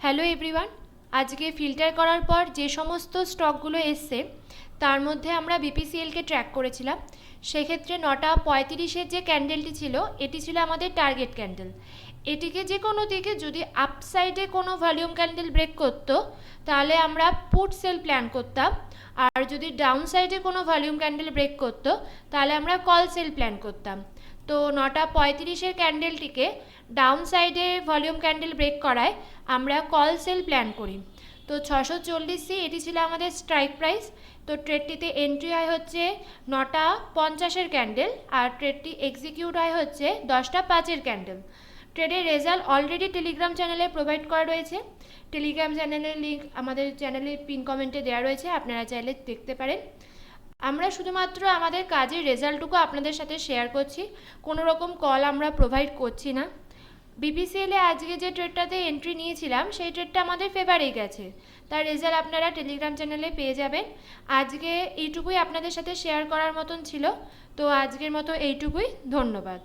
Hello everyone, আজকে filter করার পর যে সমস্ত স্টকগুলো এসছে তার মধ্যে আমরা বিপিসিএলকে ট্র্যাক করেছিলাম। সেক্ষেত্রে 9:35-এর যে ক্যান্ডেলটি ছিল এটি ছিল আমাদের টার্গেট ক্যান্ডেল। এটিকে যে কোনো দিকে যদি আপসাইডে কোনো ভলিউম ক্যান্ডেল ব্রেক করতো তাহলে আমরা পুট সেল প্ল্যান করতাম, আর যদি ডাউন সাইডে কোনো ভলিউম ক্যান্ডেল ব্রেক করতো তাহলে আমরা কল সেল প্ল্যান করতাম। তো 9:35-এর ক্যান্ডেলটিকে ডাউন সাইডে ভলিউম ক্যান্ডেল ব্রেক করায় আমরা কল সেল প্ল্যান করি। তো 640 এটি ছিল আমাদের স্ট্রাইক প্রাইস। তো ট্রেডটিতে এন্ট্রি হয় হচ্ছে 9:50-এর ক্যান্ডেল, আর ট্রেডটি এক্সিকিউট হয় হচ্ছে 10:05-এর ক্যান্ডেল। ট্রেডের রেজাল্ট অলরেডি টেলিগ্রাম চ্যানেলে প্রোভাইড করা রয়েছে। টেলিগ্রাম চ্যানেলের লিঙ্ক আমাদের চ্যানেলের পিন কমেন্টে দেওয়া রয়েছে, আপনারা চাইলে দেখতে পারেন। আমরা শুধুমাত্র আমাদের কাজের রেজাল্টটুকু আপনাদের সাথে শেয়ার করছি, কোনো রকম কল আমরা প্রোভাইড করছি না। বিপিসিএলে আজকে যে ট্রেডটাতে এন্ট্রি নিয়েছিলাম সেই ট্রেডটা আমাদের ফেভারেই গেছে, তার রেজাল্ট আপনারা টেলিগ্রাম চ্যানেলে পেয়ে যাবেন। আজকে এইটুকুই আপনাদের সাথে শেয়ার করার মতন ছিল। তো আজকের মতো এইটুকুই, ধন্যবাদ।